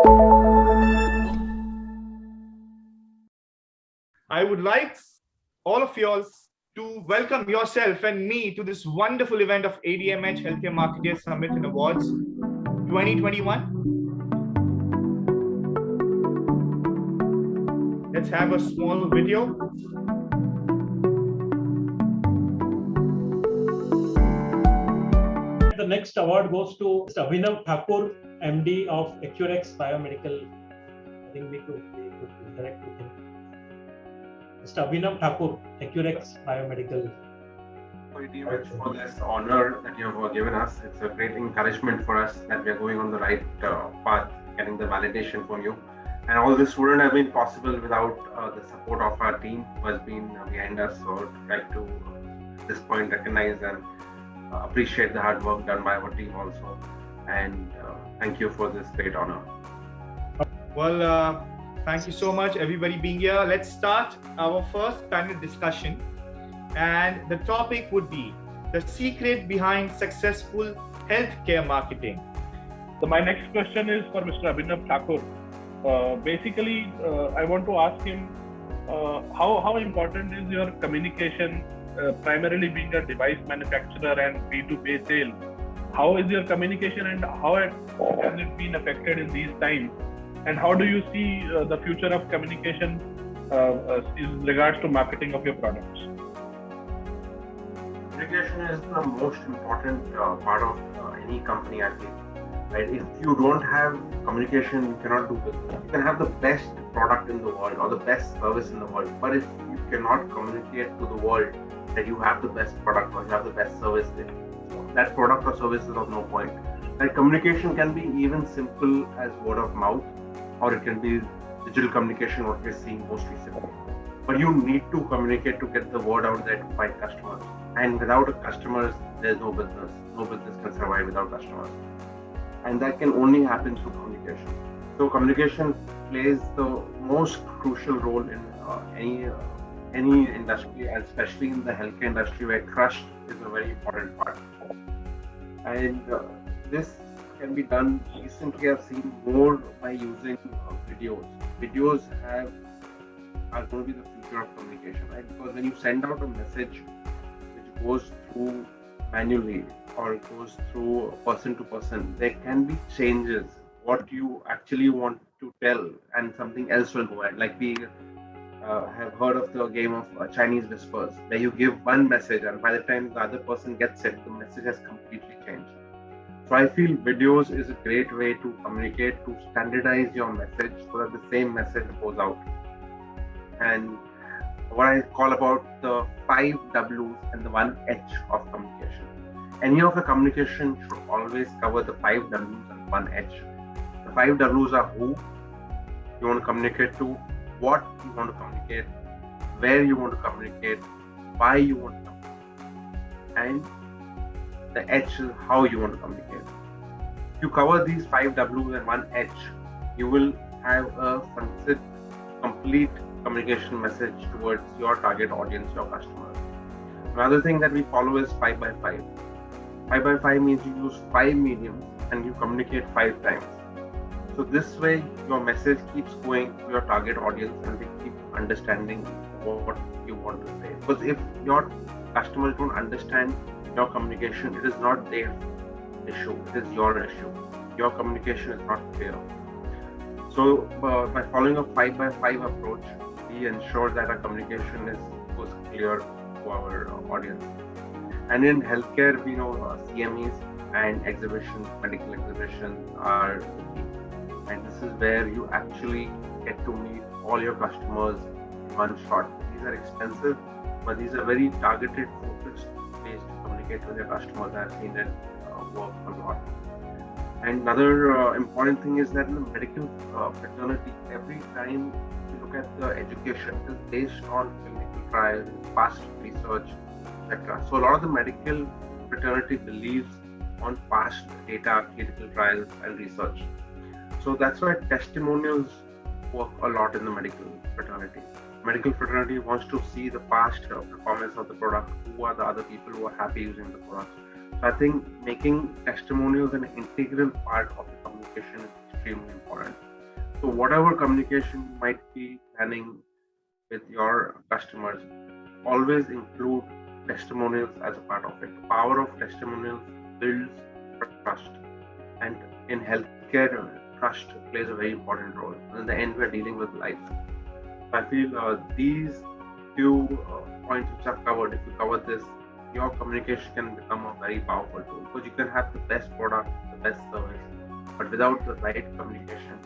I would like all of y'all to welcome yourself and me to this wonderful event of ADMH Healthcare Marketeers Summit and Awards 2021. Let's have a small video. The next award goes to Mr. Abhinav Thakur, MD of Accurex Biomedical. I think we could interact with him. Mr. Abhinav Thakur, Accurex Biomedical. For this honor that you have given us. It's a great encouragement for us that we are going on the right path, getting the validation from you. And all this wouldn't have been possible without the support of our team who has been behind us. So I'd like to, at this point, recognize and appreciate the hard work done by our team also. And thank you for this great honor. Well, thank you so much, everybody being here. Let's start our first panel discussion. And the topic would be the secret behind successful healthcare marketing. So my next question is for Mr. Abhinav Thakur. Basically, I want to ask him how important is your communication, primarily being a device manufacturer and B2B sales. How is your communication and how has it been affected in these times? And how do you see the future of communication in regards to marketing of your products? Communication is the most important part of any company, I think. Right? If you don't have communication, you cannot do business. You can have the best product in the world or the best service in the world, but if you cannot communicate to the world that you have the best product or you have the best service, that product or service is of no point. Like communication can be even simple as word of mouth, or it can be digital communication, what we're seeing most recently. But you need to communicate to get the word out there to find customers. And without customers, there's no business. No business can survive without customers. And that can only happen through communication. So communication plays the most crucial role in any industry, and especially in the healthcare industry where trust is a very important part. And this can be done. Recently, I've seen more by using videos. Videos are going to be the future of communication, right? Because when you send out a message which goes through manually or goes through person to person, there can be changes. What you actually want to tell and something else will go ahead. Like we have heard of the game of Chinese whispers, where you give one message and by the time the other person gets it, the message has completely changed. So I feel videos is a great way to communicate, to standardize your message so that the same message goes out. And what I call about the 5 W's and the 1 H of communication. Any of the communication should always cover the 5 W's and 1 H. The 5 W's are who you want to communicate to, what you want to communicate, where you want to communicate, why you want to communicate, and the H is how you want to communicate. If you cover these 5 W's and 1 H, you will have a complete communication message towards your target audience, your customers. Another thing that we follow is 5x5. 5x5 means you use 5 mediums and you communicate 5 times. So this way your message keeps going to your target audience and they keep understanding what you want to say. Because if your customers don't understand your communication, it is not their issue, it is your issue. Your communication is not clear. So by following a 5x5 approach, we ensure that our communication goes clear to our audience. And in healthcare, we know CMEs and exhibitions, medical exhibitions are key. And this is where you actually get to meet all your customers in one shot. These are expensive, but these are very targeted, focused ways to communicate with your customers. I've seen it work a lot. And another important thing is that in the medical fraternity, every time you look at the education, it is based on clinical trials, past research, etc. So a lot of the medical fraternity believes on past data, clinical trials, and research. So that's why testimonials work a lot in the medical fraternity. Medical fraternity wants to see the past performance of the product, who are the other people who are happy using the product. So I think making testimonials an integral part of the communication is extremely important. So whatever communication you might be planning with your customers, always include testimonials as a part of it. The power of testimonials builds trust, and in healthcare, trust plays a very important role. In the end, we're dealing with life. I feel these few points which I've covered, if you cover this, your communication can become a very powerful tool, because you can have the best product, the best service, but without the right communication,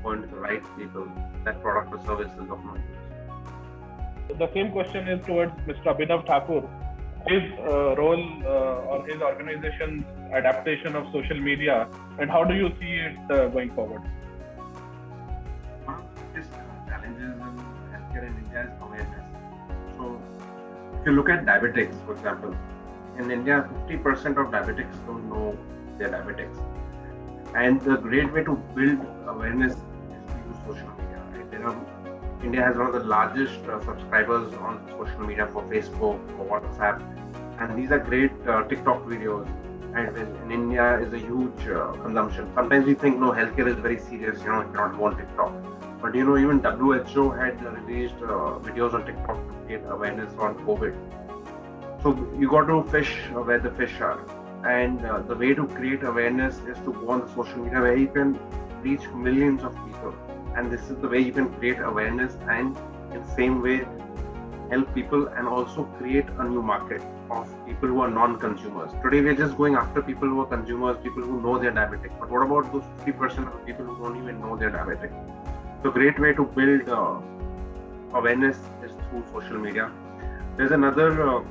going to the right people, that product or service is of no use. The same question is towards Mr. Abhinav Thakur. His role or his organization's adaptation of social media, and how do you see it going forward? One of the biggest challenges in healthcare in India is awareness. So, if you look at diabetics, for example, in India, 50% of diabetics don't know they're diabetics. And the great way to build awareness is to use social media. Right? India has one of the largest subscribers on social media for Facebook, for WhatsApp, and these are great TikTok videos. And in India is a huge consumption. Sometimes we think, no, healthcare is very serious, you cannot go on TikTok. But even WHO had released videos on TikTok to create awareness on COVID. So you got to fish where the fish are. And the way to create awareness is to go on the social media where you can reach millions of people. And this is the way you can create awareness and in the same way help people and also create a new market of people who are non-consumers. Today we're just going after people who are consumers, people who know they're diabetic. But what about those 50% of people who don't even know they're diabetic? So a great way to build awareness is through social media. There's another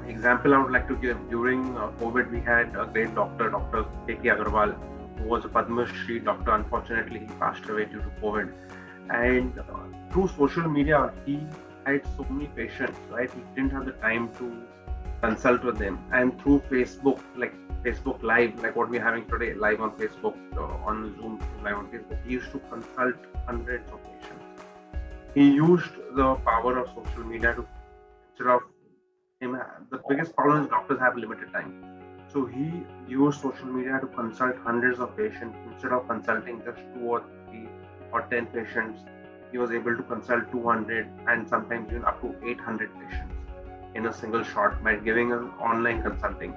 example I would like to give. During COVID, we had a great doctor, Dr. K.K. Agarwal, who was a Padma Shri doctor. Unfortunately, he passed away due to COVID. And through social media, he had so many patients, right? He didn't have the time to consult with them. And through Facebook, like Facebook Live, like what we're having today, live on Facebook, on Zoom, live on Facebook, he used to consult hundreds of patients. He used the power of social media to, instead of him, the biggest problem is doctors have limited time. So he used social media to consult hundreds of patients. Instead of consulting just 2 or 3 or 10 patients, he was able to consult 200 and sometimes even up to 800 patients in a single shot by giving an online consulting.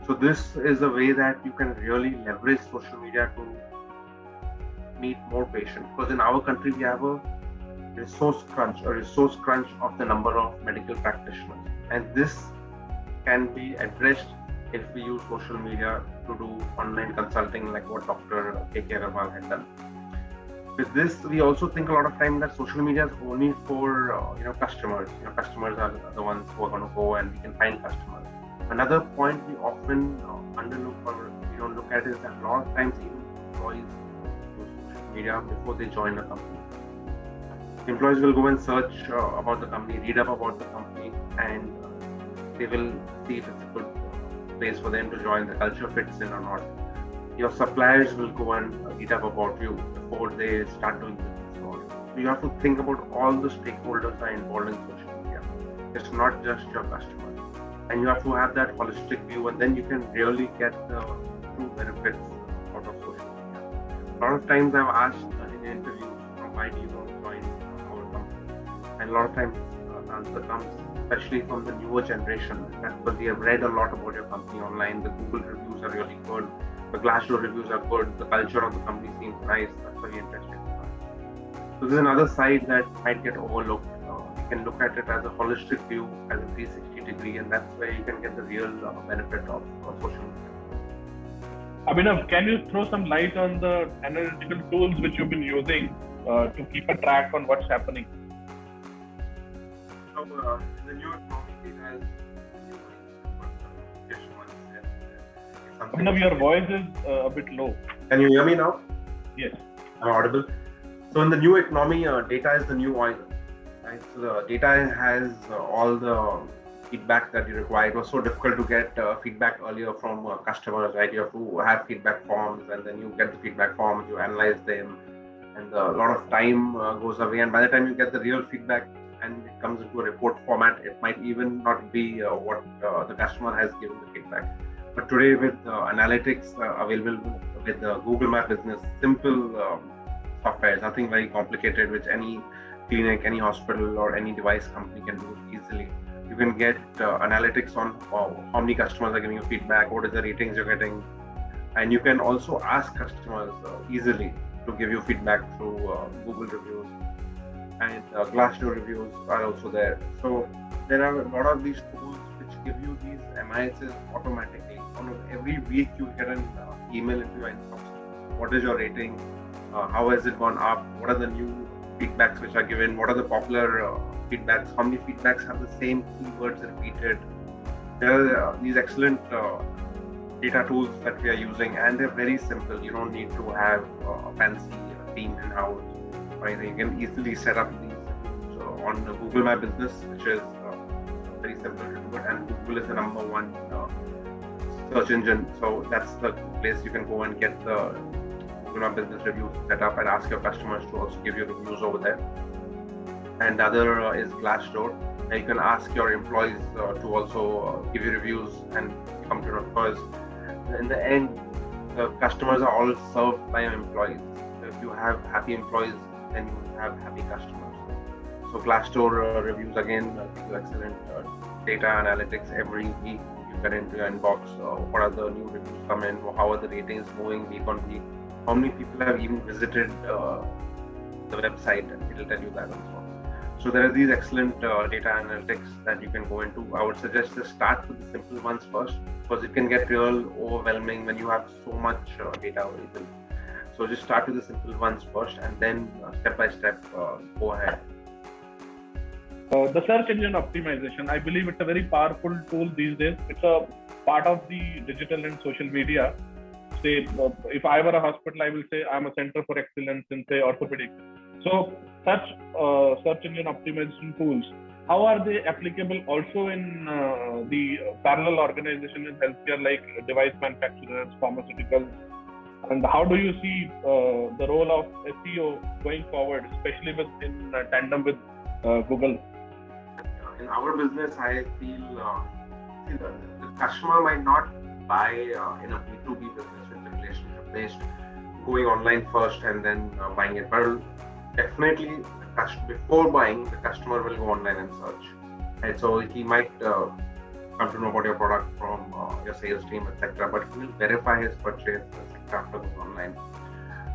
So this is a way that you can really leverage social media to meet more patients. Because in our country, we have a resource crunch of the number of medical practitioners. And this can be addressed if we use social media to do online consulting like what Dr. K.K. Agarwal had done. With this, we also think a lot of time that social media is only for customers. Customers are the ones who are going to go and we can find customers. Another point we often underlook or we don't look at is that a lot of times even employees use social media before they join a company. Employees will go and search about the company, read up about the company, and they will see if it's a good place for them to join, the culture fits in or not. Your suppliers will go and read up about you before they start doing business for you. So you have to think about all the stakeholders are involved in social media. It's not just your customers. And you have to have that holistic view, and then you can really get the true benefits out of social media. A lot of times I've asked in interviews, why do you want to join our company? And a lot of times the answer comes, especially from the newer generation, that because we have read a lot about your company online, the Google reviews are really good, the Glassdoor reviews are good, the culture of the company seems nice, that's why we're interested in that. So there's another side that might get overlooked. You can look at it as a holistic view, as a 360 degree, and that's where you can get the real benefit of social media. Abhinav, can you throw some light on the analytical tools which you've been using to keep a track on what's happening? So the new economy has Abhinav, your voice is a bit low. Can you hear me now? Yes. I'm audible. So in the new economy, data is the new oil. Right? So the data has all the feedback that you require. It was so difficult to get feedback earlier from customers, right? You have to have feedback forms, and then you get the feedback forms, you analyze them, and a lot of time goes away. And by the time you get the real feedback and it comes into a report format, it might even not be what the customer has given the feedback. But today with analytics available with Google My Business, simple software. It's nothing very complicated, which any clinic, any hospital, or any device company can do easily. You can get analytics on how many customers are giving you feedback, what is the ratings you're getting, and you can also ask customers easily to give you feedback through Google reviews, and Glassdoor reviews are also there. So there are a lot of these tools which give you these MISs automatically. Every week you get an email into your inbox. What is your rating? How has it gone up? What are the new feedbacks which are given? What are the popular feedbacks? How many feedbacks have the same keywords repeated? There are these excellent data tools that we are using, and they're very simple. You don't need to have a fancy team in-house. Right? You can easily set up these on Google My Business, which is very simple to do it, and Google is the number one search engine. So that's the place you can go and get the Google My Business reviews set up and ask your customers to also give you reviews over there. And the other is Glassdoor. You can ask your employees to also give you reviews, and come to know, because in the end, the customers are all served by your employees. If you have happy employees, then you have happy customers. So Glassdoor reviews again give you excellent data analytics every week. You get into your inbox. What are the new reviews come in? How are the ratings moving week on week? How many people have even visited the website? It will tell you that also. So there are these excellent data analytics that you can go into. I would suggest to start with the simple ones first, because it can get real overwhelming when you have so much data available. So just start with the simple ones first, and then step by step go ahead. The search engine optimization, I believe it's a very powerful tool these days. It's a part of the digital and social media. Say, if I were a hospital, I will say I'm a center for excellence in, say, orthopedics. So such search engine optimization tools, how are they applicable also in the parallel organization in healthcare, like device manufacturers, pharmaceuticals? And how do you see the role of SEO going forward, especially in tandem with Google? In our business, I feel the customer might not buy in a B2B business with relationship based, going online first and then buying it. But definitely, before buying, the customer will go online and search. And so he might come to know about your product from your sales team, etc. But he will verify his purchase after going online.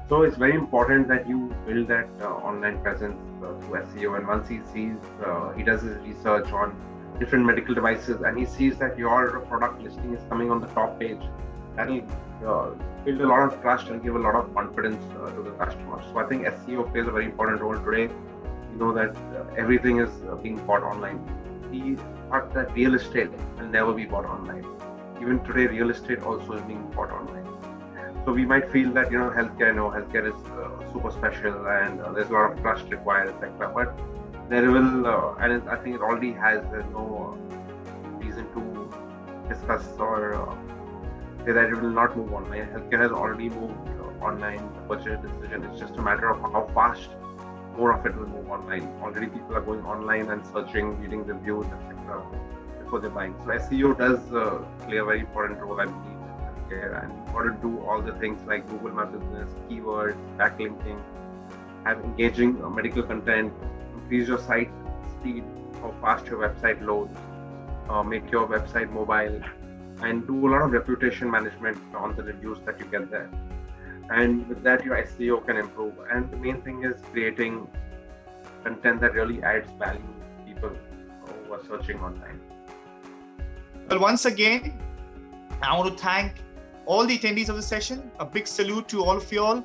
So it's very important that you build that online presence through SEO. And once he sees, he does his research on different medical devices, and he sees that your product listing is coming on the top page, that will build a lot of trust and give a lot of confidence to the customers. So I think SEO plays a very important role today. You know that everything is being bought online. We thought that real estate will never be bought online. Even today, real estate also is being bought online. So we might feel that healthcare is super special and there's a lot of trust required, etc. But there will, and I think it already has. There's no reason to discuss or say that it will not move online. Healthcare has already moved online. The purchase decision. It's just a matter of how fast more of it will move online. Already people are going online and searching, reading reviews, etc. before they're buying. So SEO does play a very important role, I believe. And you've got to do all the things like Google My Business, keywords, backlinking, have engaging medical content, increase your site speed, how fast your website loads, make your website mobile, and do a lot of reputation management on the reviews that you get there. And with that, your SEO can improve. And the main thing is creating content that really adds value to people who are searching online. Well, once again, I want to thank all the attendees of the session. A big salute to all of you all.